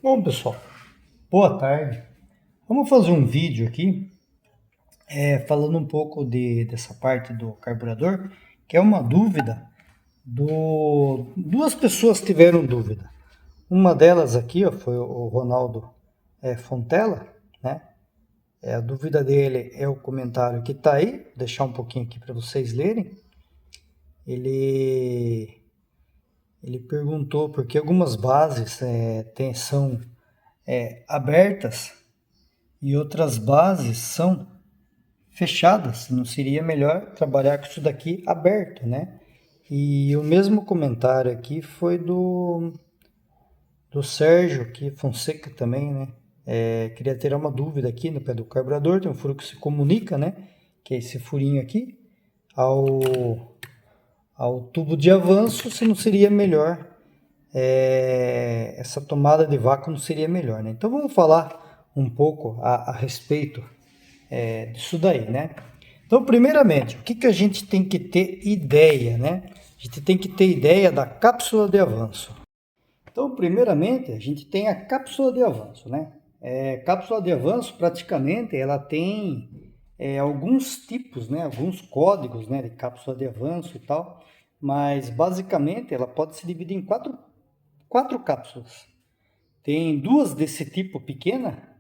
Bom, pessoal, boa tarde. Vamos fazer um vídeo aqui falando um pouco dessa parte do carburador, que é uma dúvida duas pessoas tiveram dúvida. Uma delas aqui foi o Ronaldo Fontela, né? A dúvida dele é o comentário que está aí, vou deixar um pouquinho aqui para vocês lerem. Ele, ele perguntou por que algumas bases são abertas e outras bases são fechadas. Não seria melhor trabalhar com isso daqui aberto, né? E o mesmo comentário aqui foi do Sérgio aqui, Fonseca também, né? Queria ter uma dúvida aqui no pé do carburador, tem um furo que se comunica, né? Que é esse furinho aqui, ao tubo de avanço, se não seria melhor, essa tomada de vácuo não seria melhor, né? Então vamos falar um pouco a respeito disso daí, né? Então, primeiramente, o que a gente tem que ter ideia, né? A gente tem que ter ideia da cápsula de avanço. Então, primeiramente, a gente tem a cápsula de avanço, né? Cápsula de avanço, praticamente, ela tem alguns tipos, né? Alguns códigos, né? De cápsula de avanço e tal, mas basicamente ela pode se dividir em quatro cápsulas. Tem duas desse tipo pequena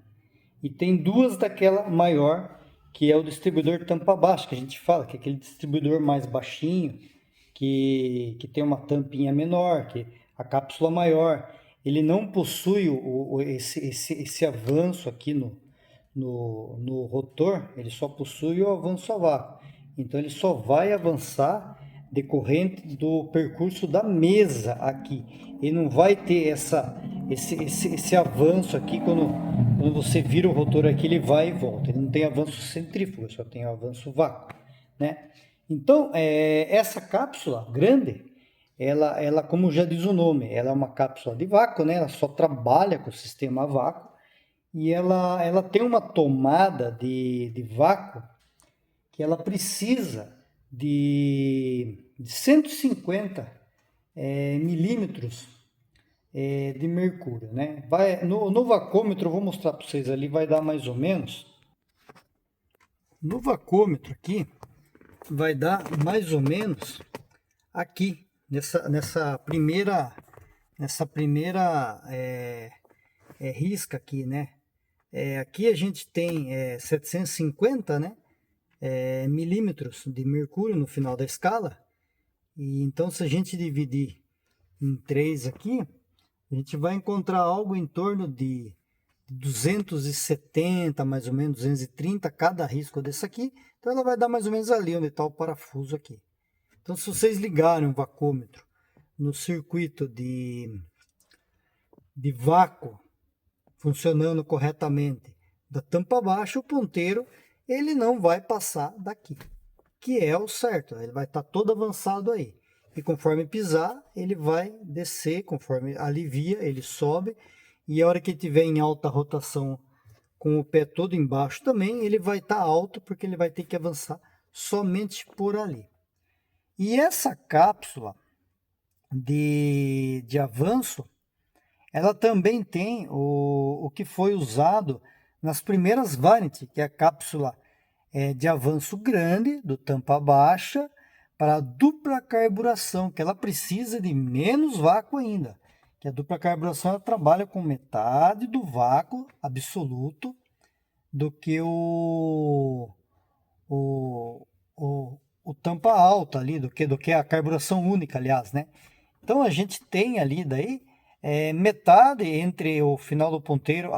e tem duas daquela maior, que é o distribuidor tampa baixa, que a gente fala, que é aquele distribuidor mais baixinho, que tem uma tampinha menor, que a cápsula maior. Ele não possui esse avanço aqui no rotor, ele só possui o avanço a vácuo. Então ele só vai avançar decorrente do percurso da mesa aqui. Ele não vai ter esse avanço aqui quando você vira o rotor aqui, ele vai e volta. Ele não tem avanço centrífugo, só tem avanço vácuo, né? Então, essa cápsula grande, ela, como já diz o nome, ela é uma cápsula de vácuo, né? Ela só trabalha com o sistema a vácuo e ela tem uma tomada de vácuo que ela precisa de 150 milímetros de mercúrio, né? No vacômetro, eu vou mostrar para vocês ali, vai dar mais ou menos. No vacômetro aqui, vai dar mais ou menos aqui, nessa primeira risca aqui, né? Aqui a gente tem 750, né? Milímetros de mercúrio no final da escala. E então, se a gente dividir em 3 aqui, a gente vai encontrar algo em torno de 270, mais ou menos 230 cada risco desse aqui. Então ela vai dar mais ou menos ali onde está o parafuso aqui. Então, se vocês ligarem um vacômetro no circuito de vácuo funcionando corretamente da tampa baixa, o ponteiro ele não vai passar daqui, que é o certo. Ele vai estar todo avançado aí. E conforme pisar, ele vai descer, conforme alivia, ele sobe. E a hora que estiver em alta rotação, com o pé todo embaixo também, ele vai estar alto, porque ele vai ter que avançar somente por ali. E essa cápsula de avanço, ela também tem o que foi usado nas primeiras variantes, que é a cápsula de avanço grande, do tampa baixa, para a dupla carburação, que ela precisa de menos vácuo ainda. Que a dupla carburação ela trabalha com metade do vácuo absoluto do que o, o tampa alta ali, do que a carburação única, aliás, né? Então a gente tem ali daí metade entre o final do ponteiro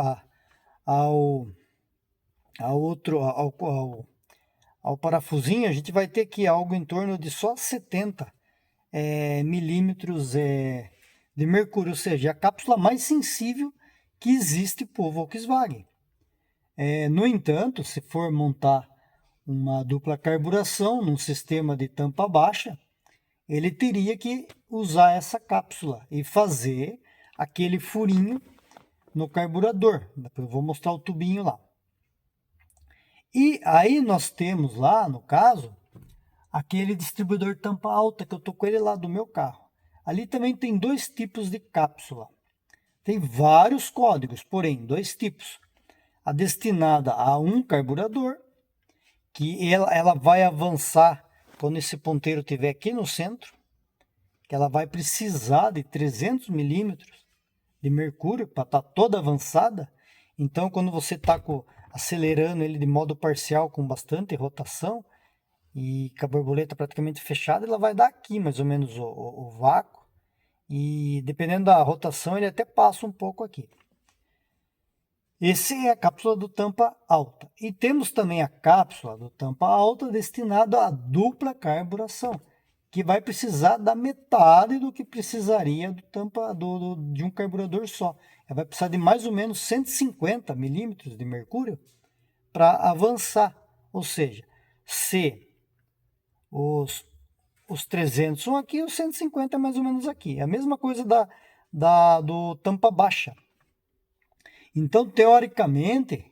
ao parafusinho, a gente vai ter aqui algo em torno de só 70 milímetros de mercúrio, ou seja, a cápsula mais sensível que existe para o Volkswagen. No entanto, se for montar uma dupla carburação num sistema de tampa baixa, ele teria que usar essa cápsula e fazer aquele furinho no carburador. Depois eu vou mostrar o tubinho lá. E aí nós temos lá, no caso, aquele distribuidor tampa alta que eu estou com ele lá do meu carro. Ali também tem dois tipos de cápsula. tem vários códigos, porém, dois tipos. A destinada a um carburador, que ela vai avançar quando esse ponteiro estiver aqui no centro, que ela vai precisar de 300 milímetros de mercúrio para estar toda avançada. Então, quando você está acelerando ele de modo parcial com bastante rotação e com a borboleta praticamente fechada, ela vai dar aqui mais ou menos o vácuo. E dependendo da rotação, ele até passa um pouco aqui. Essa é a cápsula do tampa alta. E temos também a cápsula do tampa alta destinada à dupla carburação, que vai precisar da metade do que precisaria do tampa de um carburador só. Ela vai precisar de mais ou menos 150 milímetros de mercúrio para avançar. Ou seja, se os 300 são aqui, os 150 mais ou menos aqui. É a mesma coisa do tampa baixa. Então, teoricamente,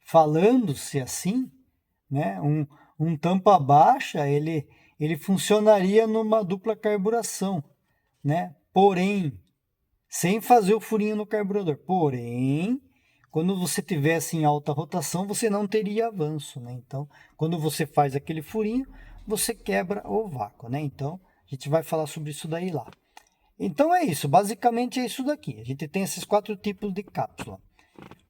falando-se assim, né, um tampa baixa, ele funcionaria numa dupla carburação, né? Porém, sem fazer o furinho no carburador. Porém, quando você tivesse em alta rotação, você não teria avanço, né? Então, quando você faz aquele furinho, você quebra o vácuo, né? Então, a gente vai falar sobre isso daí lá. Então é isso, basicamente é isso daqui. A gente tem esses 4 tipos de cápsula.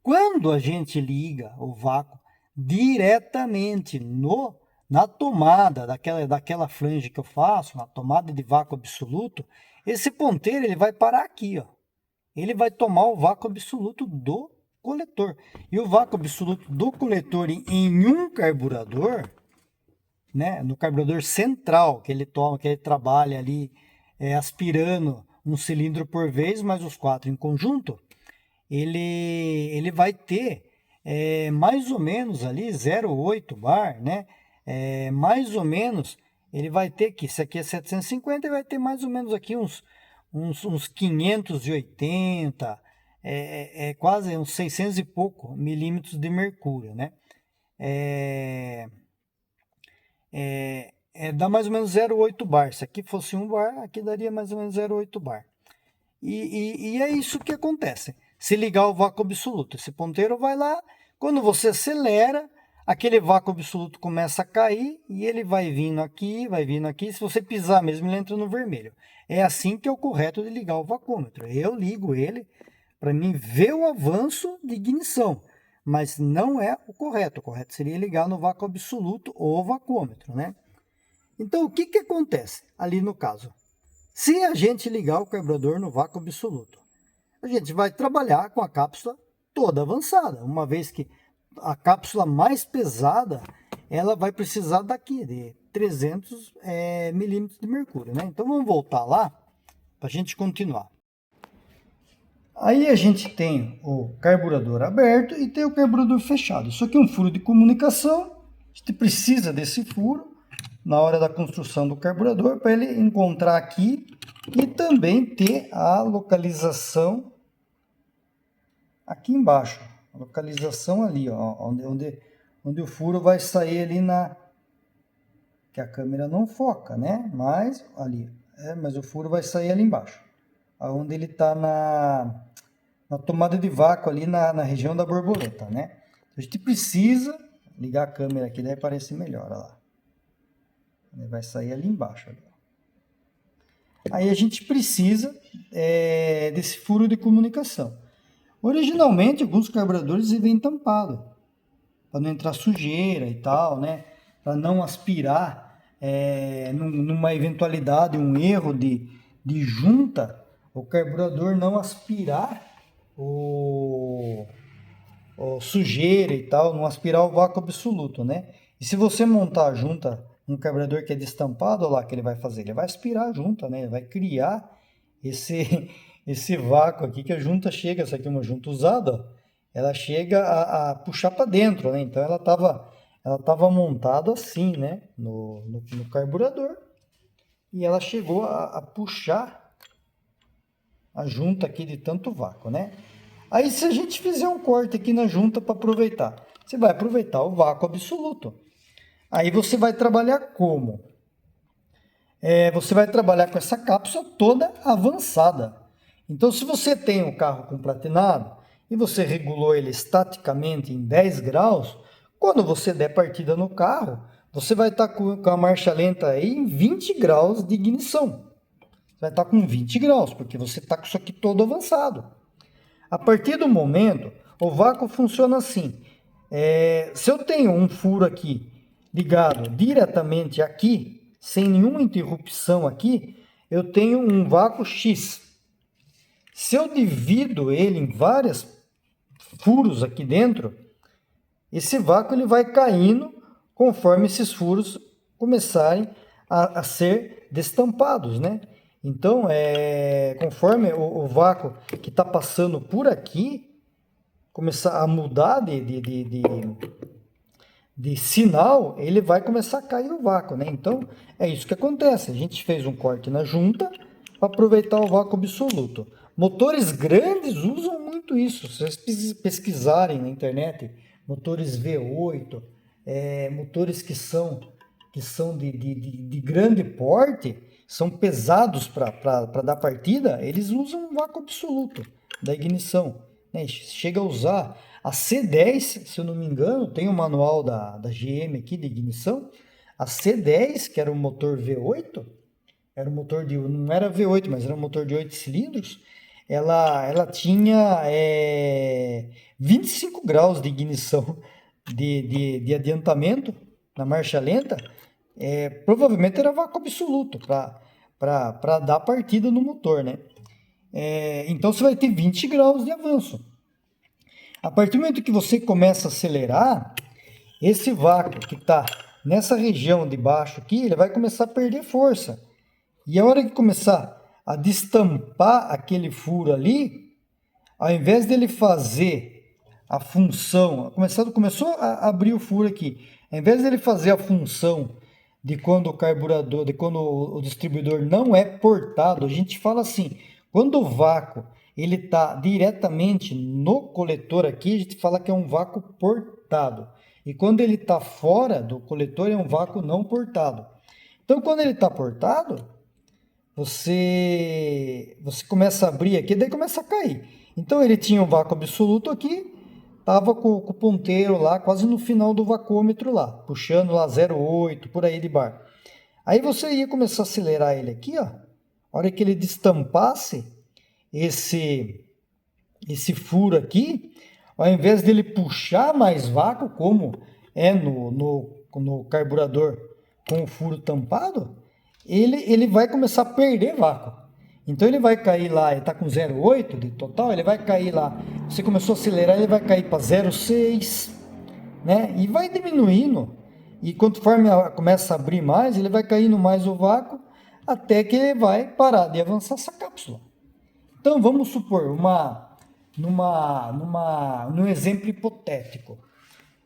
Quando a gente liga o vácuo diretamente na tomada daquela flange que eu faço, na tomada de vácuo absoluto, esse ponteiro ele vai parar aqui, ó. Ele vai tomar o vácuo absoluto do coletor. E o vácuo absoluto do coletor em um carburador, né, no carburador central que ele toma, que ele trabalha ali aspirando um cilindro por vez, mais os 4 em conjunto, ele vai ter mais ou menos ali 0,8 bar, né? Mais ou menos, ele vai ter aqui, se aqui é 750, ele vai ter mais ou menos aqui uns 580, quase uns 600 e pouco milímetros de mercúrio, né? Dá mais ou menos 0,8 bar. Se aqui fosse 1 bar, aqui daria mais ou menos 0,8 bar. E é isso que acontece. Se ligar o vácuo absoluto, esse ponteiro vai lá, quando você acelera, aquele vácuo absoluto começa a cair e ele vai vindo aqui, vai vindo aqui. Se você pisar mesmo, ele entra no vermelho. É assim que é o correto de ligar o vacômetro. Eu ligo ele para mim ver o avanço de ignição, mas não é o correto. O correto seria ligar no vácuo absoluto ou vacômetro, né? Então, o que acontece ali no caso? Se a gente ligar o carburador no vácuo absoluto, a gente vai trabalhar com a cápsula toda avançada, uma vez que a cápsula mais pesada, ela vai precisar daqui, de 300 milímetros de mercúrio, né? Então, vamos voltar lá para a gente continuar. Aí a gente tem o carburador aberto e tem o carburador fechado. Isso aqui é um furo de comunicação, a gente precisa desse furo na hora da construção do carburador para ele encontrar aqui e também ter a localização aqui embaixo, a localização ali, ó, onde o furo vai sair ali que a câmera não foca, né? Mas ali, mas o furo vai sair ali embaixo, onde ele está na tomada de vácuo ali na região da borboleta, né? A gente precisa ligar a câmera aqui, daí aparece melhor, olha lá. Ele vai sair ali embaixo. Ali. Aí a gente precisa desse furo de comunicação. Originalmente, alguns carburadores vêm tampados, para não entrar sujeira e tal, né? Para não aspirar numa eventualidade, um erro de junta, o carburador não aspirar o sujeira e tal, não aspirar o vácuo absoluto, né? E se você montar a junta um carburador que é destampado, olha lá que ele vai fazer, ele vai aspirar a junta, né? Ele vai criar esse vácuo aqui que a junta chega, essa aqui é uma junta usada, ó, ela chega a puxar para dentro, né? Então ela tava montada assim, né? No carburador e ela chegou a puxar a junta aqui de tanto vácuo, né? Aí se a gente fizer um corte aqui na junta para aproveitar, você vai aproveitar o vácuo absoluto. Aí você vai trabalhar como? Você vai trabalhar com essa cápsula toda avançada. Então, se você tem um carro com platinado e você regulou ele estaticamente em 10 graus, quando você der partida no carro, você vai estar com a marcha lenta aí em 20 graus de ignição. Você vai estar com 20 graus, porque você está com isso aqui todo avançado. A partir do momento, o vácuo funciona assim. Se eu tenho um furo aqui ligado diretamente aqui, sem nenhuma interrupção aqui, eu tenho um vácuo X. Se eu divido ele em vários furos aqui dentro, esse vácuo ele vai caindo conforme esses furos começarem a ser destampados, né? Então, conforme o vácuo que está passando por aqui começar a mudar de sinal, ele vai começar a cair o vácuo, né? Então, é isso que acontece. A gente fez um corte na junta para aproveitar o vácuo absoluto. Motores grandes usam muito isso. Se vocês pesquisarem na internet, motores V8, motores que são de grande porte, são pesados para dar partida, eles usam um vácuo absoluto da ignição, né? Chega a usar a C10, se eu não me engano, tem um manual da GM aqui de ignição, a C10, que era um motor V8, era um motor não era V8, mas era um motor de 8 cilindros, ela tinha 25 graus de ignição de adiantamento na marcha lenta. Provavelmente era vácuo absoluto para dar partida no motor, né? Então você vai ter 20 graus de avanço. A partir do momento que você começa a acelerar, esse vácuo que está nessa região de baixo aqui, ele vai começar a perder força. E a hora que começar a destampar aquele furo ali, ao invés dele fazer a função, começou a abrir o furo aqui, ao invés dele fazer a função de quando o distribuidor não é portado, a gente fala assim, quando o vácuo ele está diretamente no coletor aqui, a gente fala que é um vácuo portado. E quando ele está fora do coletor, é um vácuo não portado. Então, quando ele está portado, você começa a abrir aqui, daí começa a cair. Então, ele tinha um vácuo absoluto aqui, estava com o ponteiro lá, quase no final do vacômetro lá, puxando lá 0,8, por aí de bar. Aí você ia começar a acelerar ele aqui, ó. A hora que ele destampasse esse furo aqui, ao invés dele puxar mais vácuo, como é no carburador com o furo tampado, ele vai começar a perder vácuo. Então ele vai cair lá, ele está com 0,8 de total, ele vai cair lá, você começou a acelerar, ele vai cair para 0,6, né? E vai diminuindo, e conforme começa a abrir mais, ele vai caindo mais o vácuo, até que ele vai parar de avançar essa cápsula. Então vamos supor, num exemplo hipotético,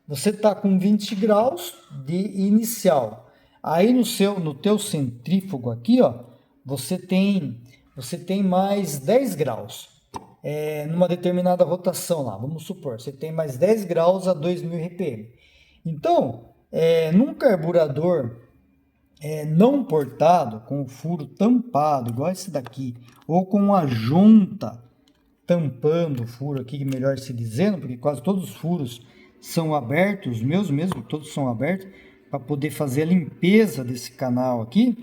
você está com 20 graus de inicial, aí no teu centrífugo aqui, ó, você tem mais 10 graus, numa determinada rotação lá, vamos supor, você tem mais 10 graus a 2.000 RPM. Então, num carburador não portado, com o furo tampado, igual esse daqui, ou com a junta tampando o furo aqui, melhor se dizendo, porque quase todos os furos são abertos, os meus mesmo, todos são abertos, para poder fazer a limpeza desse canal aqui.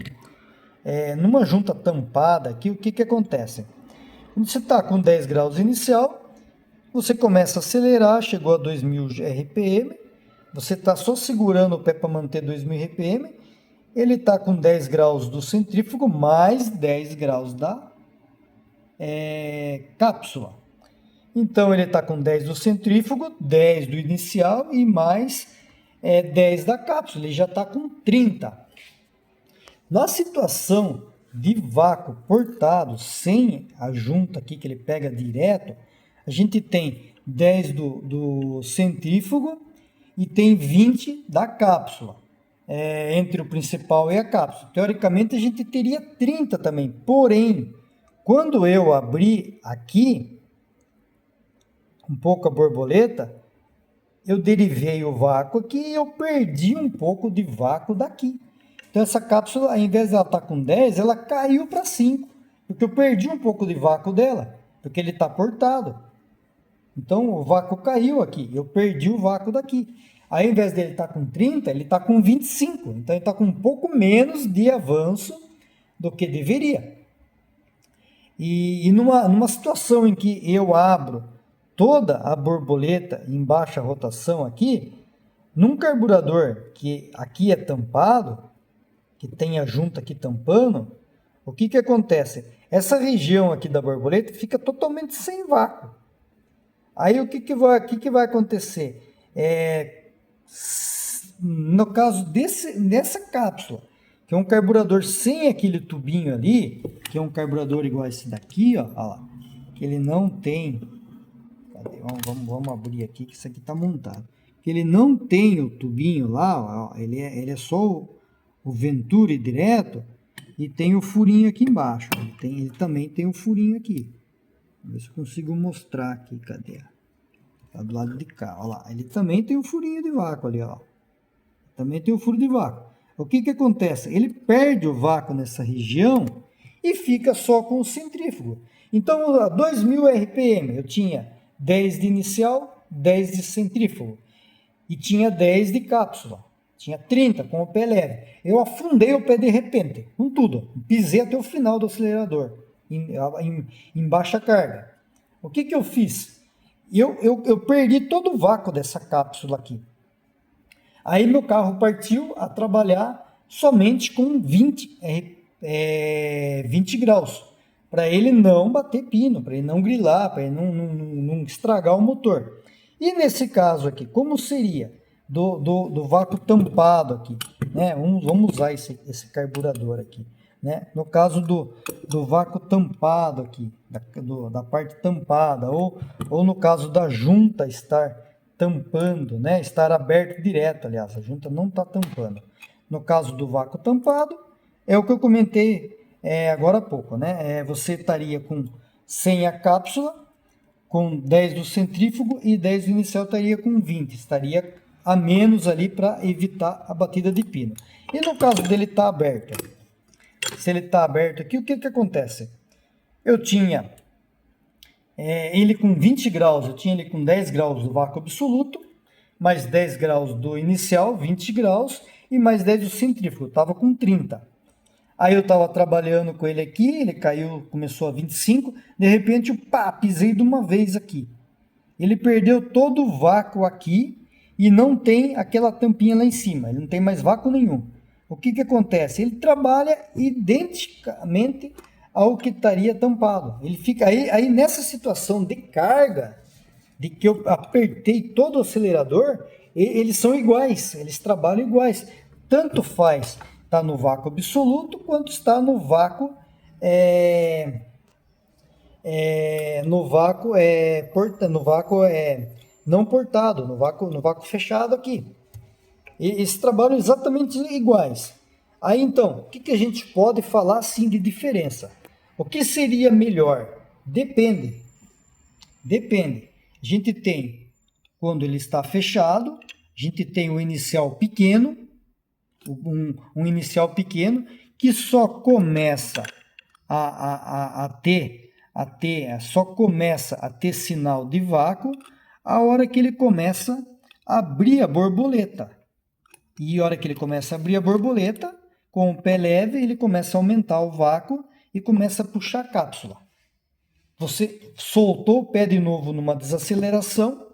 Numa junta tampada aqui, o que acontece? Quando você está com 10 graus inicial, você começa a acelerar, chegou a 2.000 RPM, você está só segurando o pé para manter 2.000 RPM, ele está com 10 graus do centrífugo, mais 10 graus da cápsula. Então ele está com 10 do centrífugo, 10 do inicial e mais 10 da cápsula, ele já está com 30. Na situação de vácuo portado, sem a junta aqui que ele pega direto, a gente tem 10 do centrífugo e tem 20 da cápsula, entre o principal e a cápsula. Teoricamente a gente teria 30 também, porém, quando eu abri aqui um pouco a borboleta, eu derivei o vácuo aqui e eu perdi um pouco de vácuo daqui. Então essa cápsula, ao invés de ela estar com 10, ela caiu para 5. Porque eu perdi um pouco de vácuo dela, porque ele está portado. Então o vácuo caiu aqui, eu perdi o vácuo daqui. Aí, ao invés dele estar com 30, ele está com 25. Então ele está com um pouco menos de avanço do que deveria. E numa situação em que eu abro toda a borboleta em baixa rotação aqui, num carburador que aqui é tampado, que tem a junta aqui tampando, o que acontece? Essa região aqui da borboleta fica totalmente sem vácuo. Aí o que vai acontecer? No caso dessa cápsula, que é um carburador sem aquele tubinho ali, que é um carburador igual esse daqui, ó lá, que ele não tem. Cadê? Vamos abrir aqui, que isso aqui está montado. Que ele não tem o tubinho lá, ó, ele é só o Venturi direto e tem o furinho aqui embaixo. Ele também tem o furinho aqui. Vamos ver se eu consigo mostrar aqui. Cadê? Tá do lado de cá, ó lá. Ele também tem um furinho de vácuo ali, ó. Também tem o furo de vácuo. O que acontece? Ele perde o vácuo nessa região e fica só com o centrífugo. Então, a 2000 RPM, eu tinha 10 de inicial, 10 de centrífugo. E tinha 10 de cápsula. Tinha 30 com o pé leve. Eu afundei o pé de repente, com tudo. Pisei até o final do acelerador, em baixa carga. O que eu fiz? Eu perdi todo o vácuo dessa cápsula aqui. Aí meu carro partiu a trabalhar somente com 20 graus, para ele não bater pino, para ele não grilar, para ele não estragar o motor. E nesse caso aqui, como seria do vácuo tampado aqui, né? Vamos usar esse carburador aqui, né? No caso do vácuo tampado aqui, da parte tampada, ou no caso da junta estar tampando, né? Estar aberto direto, aliás, a junta não está tampando. No caso do vácuo tampado, é o que eu comentei agora há pouco, né? Você estaria com 100 a cápsula, com 10 do centrífugo e 10 do inicial estaria com 20, estaria a menos ali para evitar a batida de pino. E no caso dele estar aberto, se ele está aberto aqui, o que acontece? Eu tinha ele com 20 graus, eu tinha ele com 10 graus do vácuo absoluto, mais 10 graus do inicial, 20 graus, e mais 10 do centrífugo, estava com 30. Aí eu estava trabalhando com ele aqui, ele caiu, começou a 25, de repente, pisei de uma vez aqui. Ele perdeu todo o vácuo aqui e não tem aquela tampinha lá em cima, ele não tem mais vácuo nenhum. O que acontece? Ele trabalha identicamente ao que estaria tampado. Ele fica aí nessa situação de carga, de que eu apertei todo o acelerador, eles são iguais, eles trabalham iguais. Tanto faz estar no vácuo absoluto quanto está no vácuo não portado, no vácuo fechado aqui. Eles trabalham exatamente iguais. Aí então, o que a gente pode falar assim de diferença? O que seria melhor? Depende. A gente tem, quando ele está fechado, a gente tem um inicial pequeno, um inicial pequeno que só começa só começa a ter sinal de vácuo a hora que ele começa a abrir a borboleta. E a hora que ele começa a abrir a borboleta, com o pé leve, ele começa a aumentar o vácuo e começa a puxar a cápsula. Você soltou o pé de novo numa desaceleração,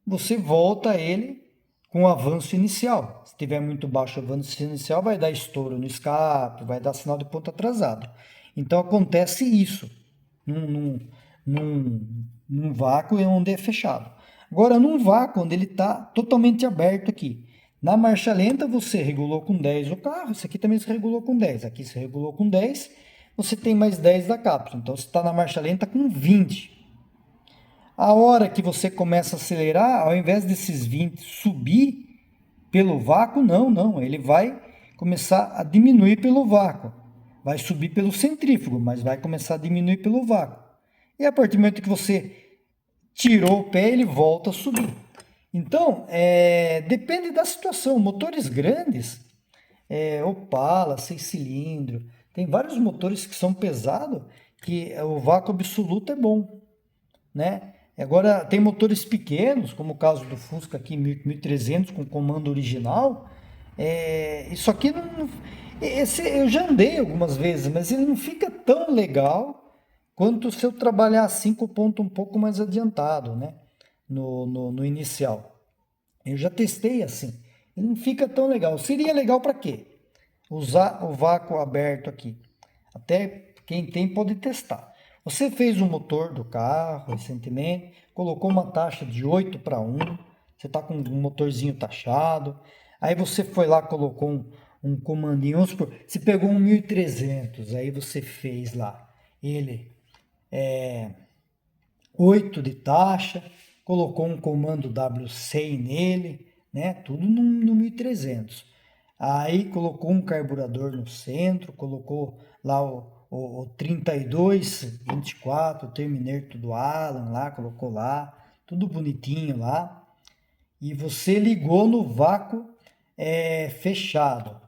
você volta ele com o avanço inicial. Se tiver muito baixo o avanço inicial, vai dar estouro no escape, vai dar sinal de ponto atrasado. Então acontece isso num vácuo onde é fechado. Agora, num vácuo onde ele está totalmente aberto aqui, na marcha lenta você regulou com 10 o carro, esse aqui também se regulou com 10, aqui se regulou com 10, você tem mais 10 da cápsula, então você está na marcha lenta com 20. A hora que você começa a acelerar, ao invés desses 20 subir pelo vácuo, não, ele vai começar a diminuir pelo vácuo. Vai subir pelo centrífugo, mas vai começar a diminuir pelo vácuo. E a partir do momento que você tirou o pé, ele volta a subir. Então, depende da situação. Motores grandes, Opala, 6 cilindros, Tem vários motores que são pesados que o vácuo absoluto é bom, né? Agora, tem motores pequenos, como o caso do Fusca aqui 1300 com comando original. Isso aqui esse eu já andei algumas vezes, mas ele não fica tão legal quanto se eu trabalhar assim com o ponto um pouco mais adiantado, né? No inicial. Eu já testei assim. Ele não fica tão legal. Seria legal para quê? Usar o vácuo aberto aqui. Até quem tem pode testar. Você fez o motor do carro recentemente, colocou uma taxa de 8:1, você está com um motorzinho taxado, aí você foi lá, colocou um comandinho, vamos supor, você pegou um 1300, aí você fez lá ele 8 de taxa, colocou um comando W100 nele, né? Tudo no 1300. Aí colocou um carburador no centro, colocou lá o 3224, o Terminator do Alan lá, colocou lá, tudo bonitinho lá. E você ligou no vácuo fechado.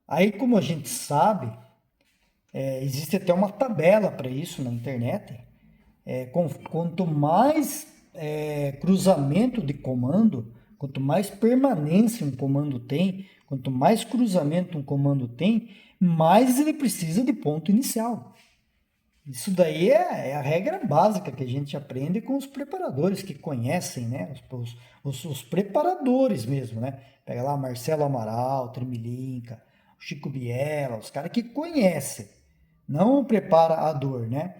Aí, como a gente sabe, existe até uma tabela para isso na internet. Quanto mais cruzamento de comando, quanto mais permanência um comando tem, quanto mais cruzamento um comando tem, mais ele precisa de ponto inicial. Isso daí é a regra básica que a gente aprende com os preparadores que conhecem, né? Os preparadores mesmo, né? Pega lá Marcelo Amaral, Tremilinca, Chico Biela, os caras que conhecem, não o preparador, né?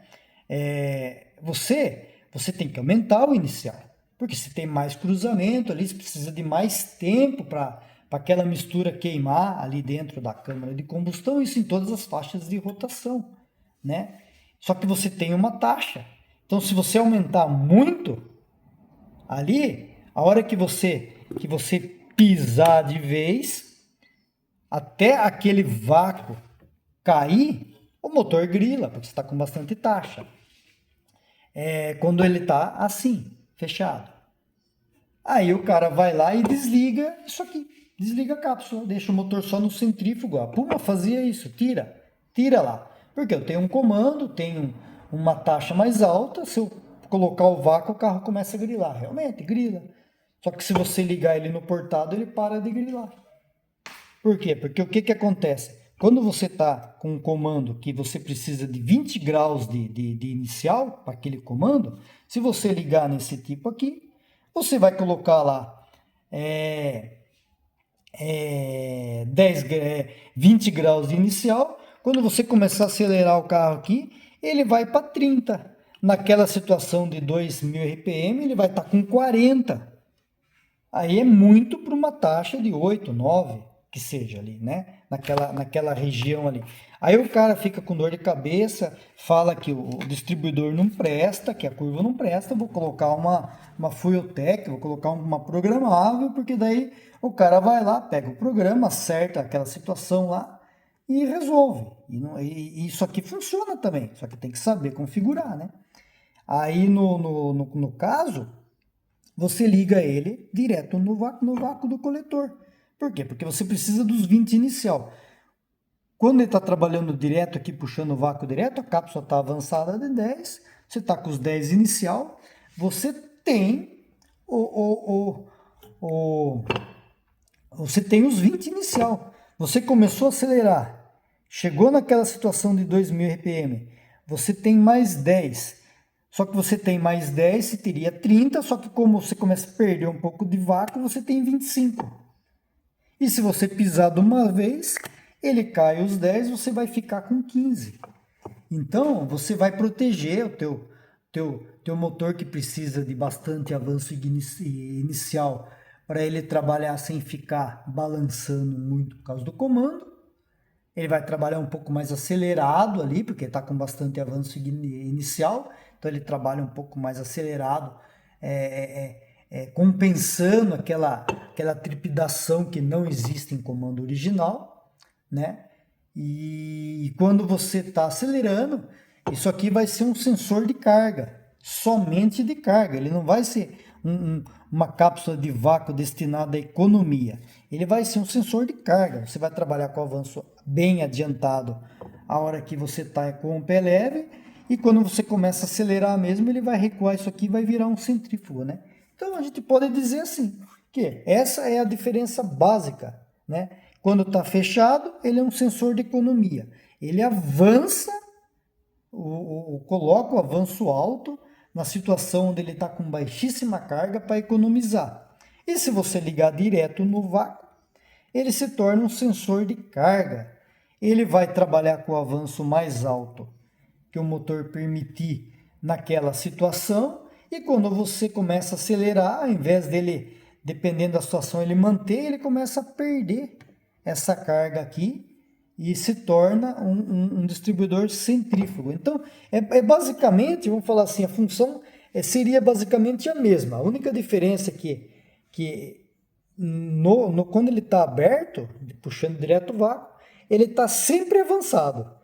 Você tem que aumentar o inicial, porque se tem mais cruzamento ali, você precisa de mais tempo para aquela mistura queimar ali dentro da câmara de combustão, isso em todas as faixas de rotação, né? Só que você tem uma taxa. Então, se você aumentar muito ali, a hora que você pisar de vez, até aquele vácuo cair, o motor grila, porque você está com bastante taxa. Quando ele está assim, fechado. Aí o cara vai lá e desliga isso aqui. Desliga a cápsula, deixa o motor só no centrífugo. A Puma fazia isso, tira lá. Porque eu tenho um comando, tenho uma taxa mais alta, se eu colocar o vácuo, o carro começa a grilar. Realmente, grila. Só que se você ligar ele no portado, ele para de grilar. Por quê? Porque o que acontece? Quando você está com um comando que você precisa de 20 graus de inicial para aquele comando, se você ligar nesse tipo aqui, você vai colocar lá 20 graus de inicial. Quando você começar a acelerar o carro aqui, ele vai para 30. Naquela situação de 2.000 RPM, ele vai estar com 40. Aí é muito para uma taxa de 8, 9, que seja ali, né? Naquela região ali. Aí o cara fica com dor de cabeça, fala que o distribuidor não presta, que a curva não presta, vou colocar uma Fueltech, vou colocar uma programável, porque daí o cara vai lá, pega o programa, acerta aquela situação lá e resolve. E isso aqui funciona também, só que tem que saber configurar, né? Aí no caso, você liga ele direto no vácuo do coletor. Por quê? Porque você precisa dos 20 inicial. Quando ele está trabalhando direto aqui, puxando o vácuo direto, a cápsula está avançada de 10, você está com os 10 inicial, você tem você tem os 20 inicial. Você começou a acelerar, chegou naquela situação de 2.000 RPM, você tem mais 10. Só que você tem mais 10, você teria 30, só que como você começa a perder um pouco de vácuo, você tem 25. E se você pisar de uma vez, ele cai os 10, você vai ficar com 15. Então, você vai proteger o teu motor que precisa de bastante avanço inicial para ele trabalhar sem ficar balançando muito por causa do comando. Ele vai trabalhar um pouco mais acelerado ali, porque está com bastante avanço inicial, então ele trabalha um pouco mais acelerado, compensando aquela trepidação que não existe em comando original, né? E quando você está acelerando, isso aqui vai ser um sensor de carga, somente de carga, ele não vai ser uma cápsula de vácuo destinada à economia. Ele vai ser um sensor de carga. Você vai trabalhar com avanço bem adiantado a hora que você está com o pé leve, e quando você começa a acelerar mesmo, ele vai recuar isso aqui e vai virar um centrífugo, né? Então a gente pode dizer assim, que essa é a diferença básica, né? Quando está fechado, ele é um sensor de economia. Ele avança, coloca o avanço alto na situação onde ele está com baixíssima carga para economizar. E se você ligar direto no vácuo, ele se torna um sensor de carga. Ele vai trabalhar com o avanço mais alto que o motor permitir naquela situação, e quando você começa a acelerar, ao invés dele, dependendo da situação, ele manter, ele começa a perder essa carga aqui e se torna um distribuidor centrífugo. Então, basicamente, vamos falar assim, a função seria basicamente a mesma. A única diferença é que quando ele está aberto, puxando direto o vácuo, ele está sempre avançado.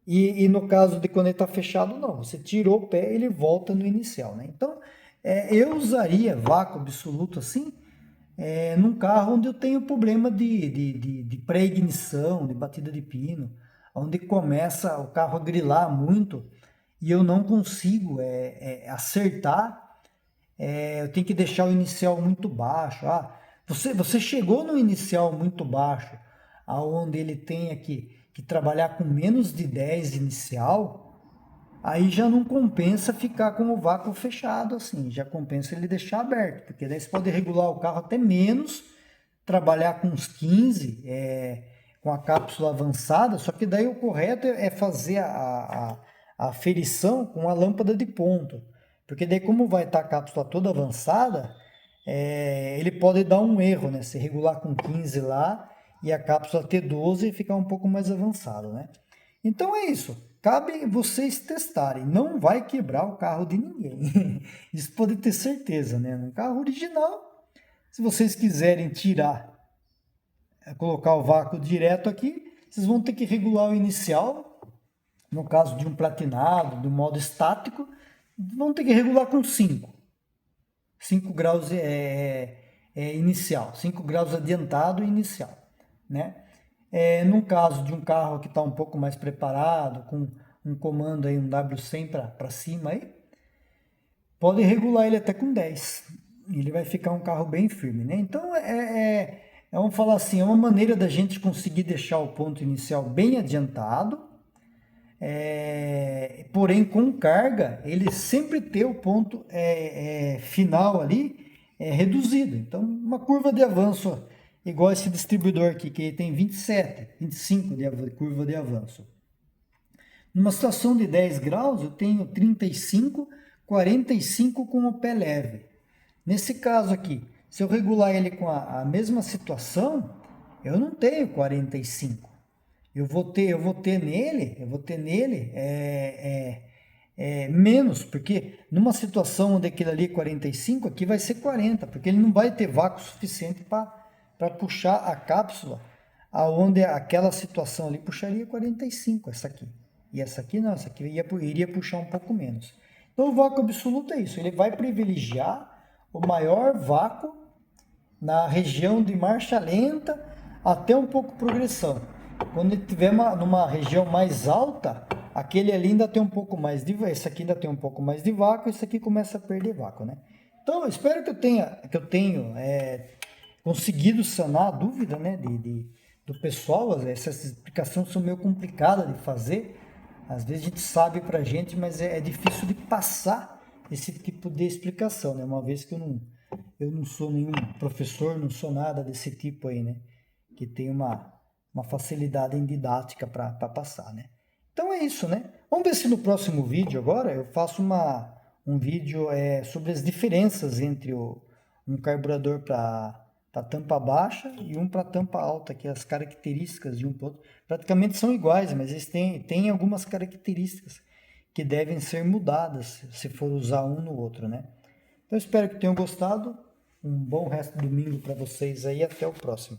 E no caso de quando ele está fechado, não. Você tirou o pé, ele volta no inicial, né? Então, eu usaria vácuo absoluto assim, num carro onde eu tenho problema de pré-ignição, de batida de pino, onde começa o carro a grilar muito e eu não consigo acertar, eu tenho que deixar o inicial muito baixo. Você chegou no inicial muito baixo, aonde ele tem que trabalhar com menos de 10 inicial, aí já não compensa ficar com o vácuo fechado assim, já compensa ele deixar aberto, porque daí você pode regular o carro até menos, trabalhar com uns 15, com a cápsula avançada, só que daí o correto é fazer a aferição com a lâmpada de ponto, porque daí como vai estar a cápsula toda avançada, ele pode dar um erro, né? Se regular com 15 lá e a cápsula ter 12 e ficar um pouco mais avançado, né? Então é isso. Cabe vocês testarem. Não vai quebrar o carro de ninguém. Isso pode ter certeza, né? No carro original, se vocês quiserem tirar, colocar o vácuo direto aqui, vocês vão ter que regular o inicial. No caso de um platinado, do modo estático, vão ter que regular com 5. 5 graus inicial, 5 graus adiantado inicial, né? No caso de um carro que está um pouco mais preparado, com um comando aí, um W100 para cima aí, pode regular ele até com 10. Ele vai ficar um carro bem firme, né? Então, vamos falar assim, é uma maneira da gente conseguir deixar o ponto inicial bem adiantado, porém com carga, ele sempre ter o ponto final ali reduzido. Então, uma curva de avanço igual esse distribuidor aqui, que tem 27, 25 de curva de avanço. Numa situação de 10 graus, eu tenho 35, 45 com o pé leve. Nesse caso aqui, se eu regular ele com a mesma situação, eu não tenho 45. Eu vou ter nele menos, porque numa situação onde aquele ali é 45, aqui vai ser 40, porque ele não vai ter vácuo suficiente para puxar a cápsula, aonde aquela situação ali puxaria 45, essa aqui. E essa aqui não, essa aqui iria puxar um pouco menos. Então o vácuo absoluto é isso, ele vai privilegiar o maior vácuo na região de marcha lenta até um pouco progressão. Quando ele estiver numa região mais alta, aquele ali ainda tem um pouco mais de vácuo, esse aqui ainda tem um pouco mais de vácuo, esse aqui começa a perder vácuo, né? Então eu espero que eu tenha conseguido sanar a dúvida, né, do pessoal. Essas explicações são meio complicadas de fazer, às vezes a gente sabe pra gente, mas é difícil de passar esse tipo de explicação, né, uma vez que eu não sou nenhum professor, não sou nada desse tipo aí, né, que tem uma facilidade em didática para passar, né. Então é isso, né. Vamos ver se no próximo vídeo agora eu faço um vídeo sobre as diferenças entre um carburador para tampa baixa e um para tampa alta, que as características de um para outro praticamente são iguais, mas eles têm algumas características que devem ser mudadas se for usar um no outro, né? Então espero que tenham gostado. Um bom resto de domingo para vocês aí, até o próximo.